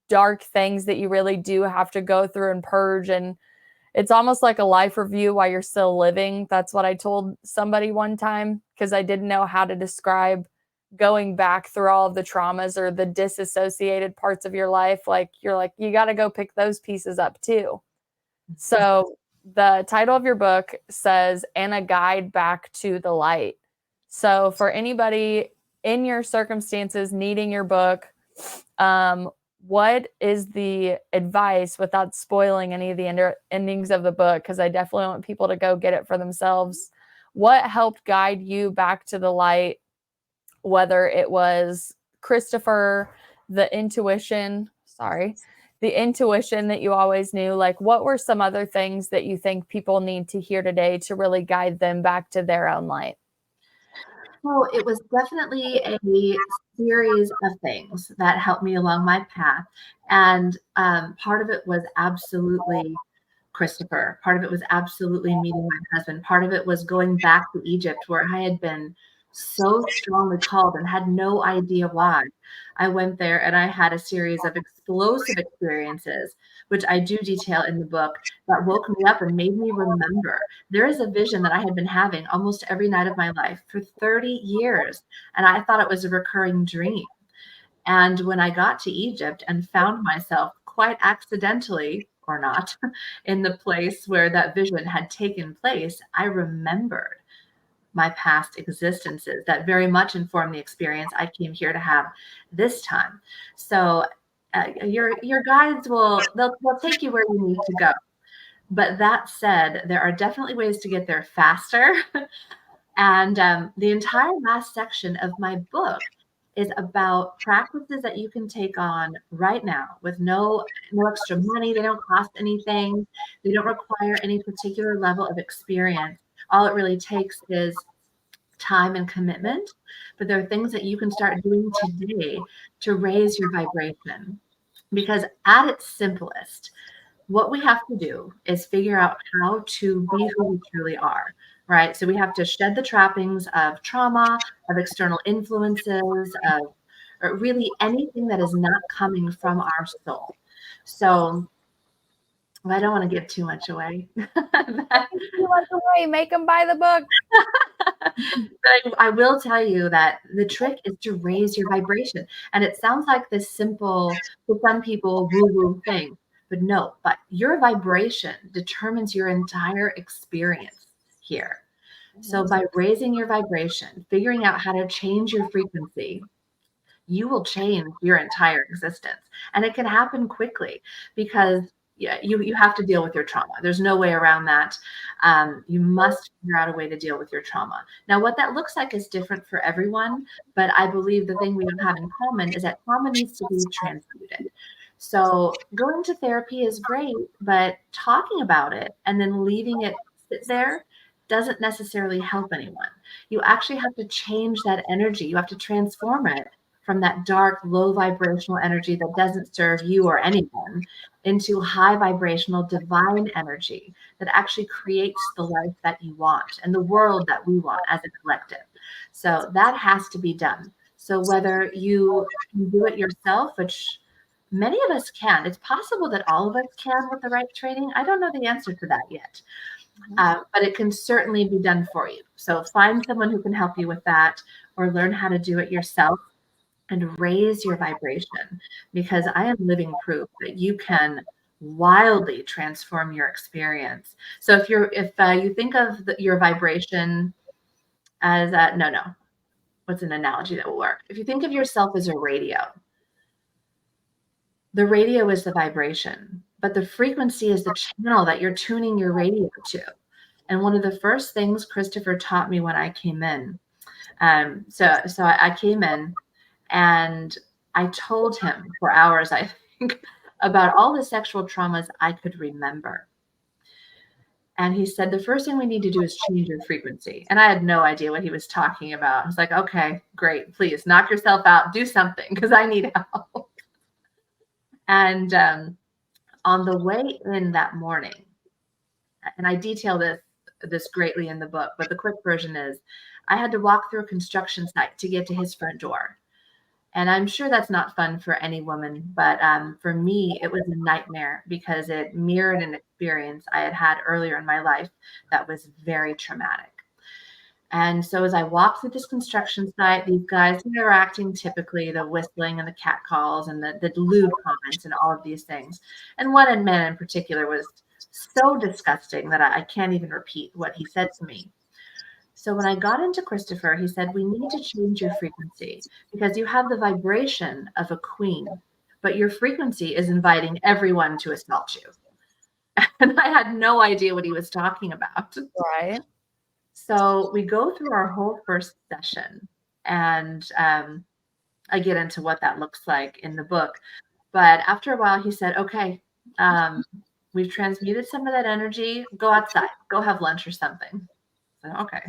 dark things that you really do have to go through and purge, and it's almost like a life review while you're still living. That's what I told somebody one time because I didn't know how to describe going back through all of the traumas or the disassociated parts of your life. Like, you're like, you got to go pick those pieces up too. So the title of your book says, "And a Guide Back to the Light." So for anybody in your circumstances needing your book, what is the advice without spoiling any of the endings of the book? Because I definitely want people to go get it for themselves. What helped guide you back to the light, whether it was Christopher, the intuition, the intuition that you always knew? Like, what were some other things that you think people need to hear today to really guide them back to their own light? So it was definitely a series of things that helped me along my path. And part of it was absolutely Christopher. Part of it was absolutely meeting my husband. Part of it was going back to Egypt, where I had been so strongly called and had no idea why. I went there and I had a series of explosive experiences, which I do detail in the book, that woke me up and made me remember. There is a vision that I had been having almost every night of my life for 30 years, and I thought it was a recurring dream. And when I got to Egypt and found myself quite accidentally or not in the place where that vision had taken place, I remembered my past existences that very much informed the experience I came here to have this time. So your guides they'll take you where you need to go. But that said, there are definitely ways to get there faster. And the entire last section of my book is about practices that you can take on right now with no extra money. They don't cost anything. They don't require any particular level of experience. All it really takes is time and commitment. But there are things that you can start doing today to raise your vibration. Because at its simplest, what we have to do is figure out how to be who we truly are, right? So we have to shed the trappings of trauma, of external influences, of or really anything that is not coming from our soul. So I don't want to give too much away. You like the way, make them buy the book. But I will tell you that the trick is to raise your vibration. And it sounds like this simple, to some people, woo-woo thing. But no, but your vibration determines your entire experience here. So by raising your vibration, figuring out how to change your frequency, you will change your entire existence. And it can happen quickly because yeah, you have to deal with your trauma. There's no way around that. You must figure out a way to deal with your trauma. Now, what that looks like is different for everyone, but I believe the thing we have in common is that trauma needs to be transmuted. So going to therapy is great, but talking about it and then leaving it sit there doesn't necessarily help anyone. You actually have to change that energy. You have to transform it from that dark, low vibrational energy that doesn't serve you or anyone into high vibrational divine energy that actually creates the life that you want and the world that we want as a collective. So that has to be done. So whether you can do it yourself, which many of us can, it's possible that all of us can with the right training. I don't know the answer to that yet. But it can certainly be done for you. So find someone who can help you with that, or learn how to do it yourself and raise your vibration, because I am living proof that you can wildly transform your experience. So if you think of your vibration as what's an analogy that will work? If you think of yourself as a radio, the radio is the vibration, but the frequency is the channel that you're tuning your radio to. And one of the first things Christopher taught me when I came in, so I came in and I told him for hours, I think, about all the sexual traumas I could remember. And he said, the first thing we need to do is change your frequency. And I had no idea what he was talking about. I was like, okay, great. Please knock yourself out. Do something, because I need help. And on the way in that morning, and I detail this greatly in the book, but the quick version is I had to walk through a construction site to get to his front door. And I'm sure that's not fun for any woman, but for me, it was a nightmare because it mirrored an experience I had had earlier in my life that was very traumatic. And so as I walked through this construction site, these guys who are acting typically, the whistling and the cat calls and the lewd comments and all of these things. And one man in particular was so disgusting that I can't even repeat what he said to me. So when I got into Christopher, he said, we need to change your frequency because you have the vibration of a queen, but your frequency is inviting everyone to assault you. And I had no idea what he was talking about. Right. So we go through our whole first session, and I get into what that looks like in the book. But after a while, he said, okay, we've transmuted some of that energy. Go outside, go have lunch or something. So, okay.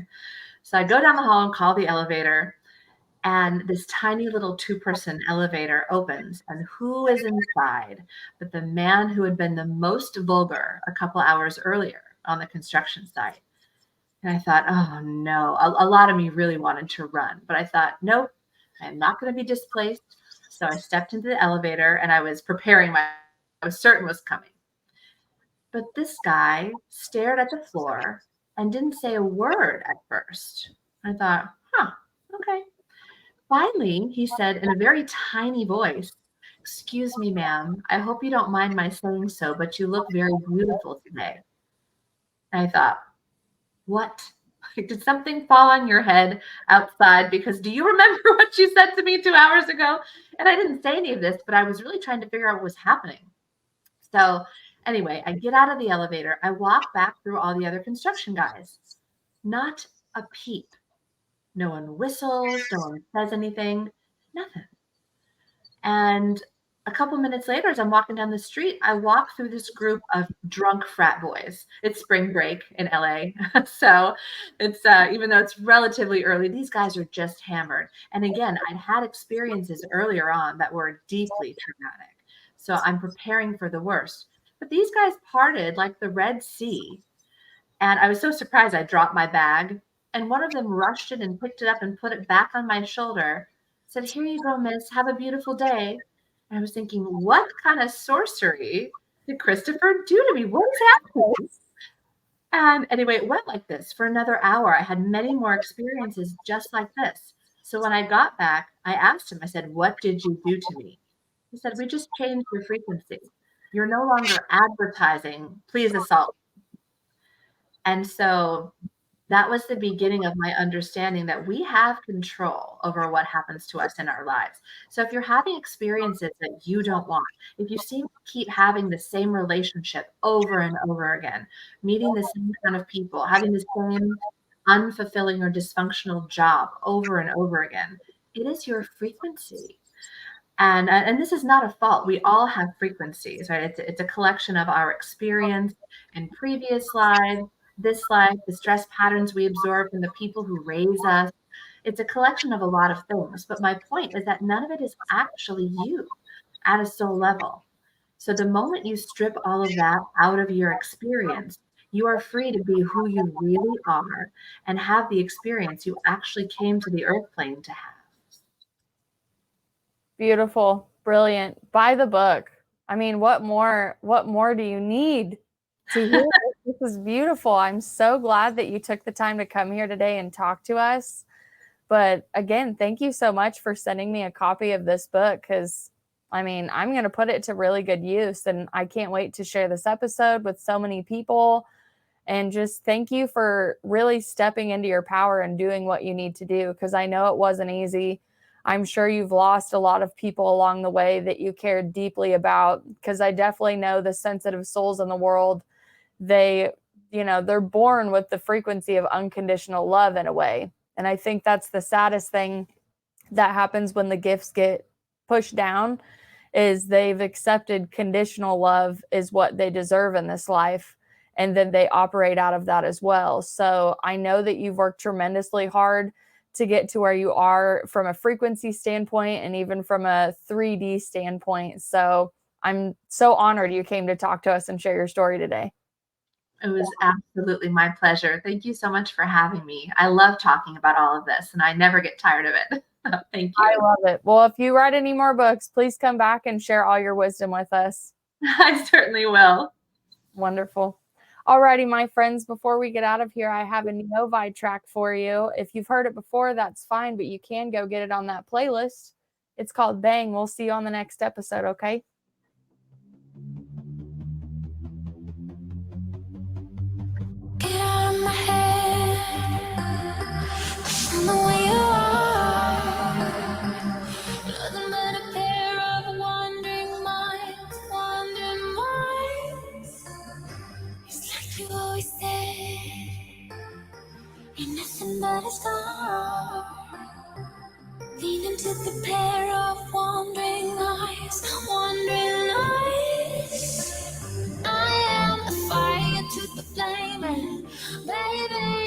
So I go down the hall and call the elevator, and this tiny little 2-person elevator opens. And who is inside but the man who had been the most vulgar a couple hours earlier on the construction site? And I thought, oh no, a lot of me really wanted to run, but I thought, nope, I'm not going to be displaced. So I stepped into the elevator and I was preparing I was certain was coming. But this guy stared at the floor and didn't say a word at first. I thought, okay. Finally, he said in a very tiny voice, excuse me, ma'am, I hope you don't mind my saying so, but you look very beautiful today. And I thought, what? Did something fall on your head outside? Because do you remember what you said to me 2 hours ago? And I didn't say any of this, but I was really trying to figure out what was happening. So anyway, I get out of the elevator. I walk back through all the other construction guys. Not a peep. No one whistles. No one says anything. Nothing. And a couple minutes later, as I'm walking down the street, I walk through this group of drunk frat boys. It's spring break in LA. So it's, even though it's relatively early, these guys are just hammered. And again, I'd had experiences earlier on that were deeply traumatic. So I'm preparing for the worst. But these guys parted like the Red Sea. And I was so surprised I dropped my bag. And one of them rushed it and picked it up and put it back on my shoulder. Said, here you go, miss. Have a beautiful day. And I was thinking, what kind of sorcery did Christopher do to me? What is happening? And anyway, it went like this for another hour. I had many more experiences just like this. So when I got back, I asked him, I said, what did you do to me? He said, we just changed your frequency. You're no longer advertising, please assault. And so that was the beginning of my understanding that we have control over what happens to us in our lives. So if you're having experiences that you don't want, if you seem to keep having the same relationship over and over again, meeting the same kind of people, having the same unfulfilling or dysfunctional job over and over again, it is your frequency. And this is not a fault. We all have frequencies, right? It's a collection of our experience in previous lives, this life, the stress patterns we absorb from the people who raise us. It's a collection of a lot of things, but my point is that none of it is actually you at a soul level. So the moment you strip all of that out of your experience, you are free to be who you really are and have the experience you actually came to the earth plane to have. Beautiful, brilliant. Buy the book. I mean, what more do you need to hear this? This is beautiful. I'm so glad that you took the time to come here today and talk to us. But again, thank you so much for sending me a copy of this book, because I mean, I'm going to put it to really good use, and I can't wait to share this episode with so many people. And just thank you for really stepping into your power and doing what you need to do, because I know it wasn't easy. I'm sure you've lost a lot of people along the way that you cared deeply about, because I definitely know the sensitive souls in the world, they're born with the frequency of unconditional love in a way. And I think that's the saddest thing that happens when the gifts get pushed down, is they've accepted conditional love is what they deserve in this life, and then they operate out of that as well. So I know that you've worked tremendously hard to get to where you are from a frequency standpoint and even from a 3D standpoint. So I'm so honored you came to talk to us and share your story today. It was absolutely my pleasure. Thank you so much for having me. I love talking about all of this, and I never get tired of it. Thank you. I love it. Well, if you write any more books, please come back and share all your wisdom with us. I certainly will. Wonderful. Alrighty, my friends, before we get out of here, I have a Novi track for you. If you've heard it before, that's fine, but you can go get it on that playlist. It's called Bang. We'll see you on the next episode, okay? Get out of my head. From the way you are. Nothing but a pair of wandering minds, wandering minds. It's like you always say, you're nothing but a star. Lean into the pair of wandering eyes, wandering eyes. I am the fire to the flame, and baby,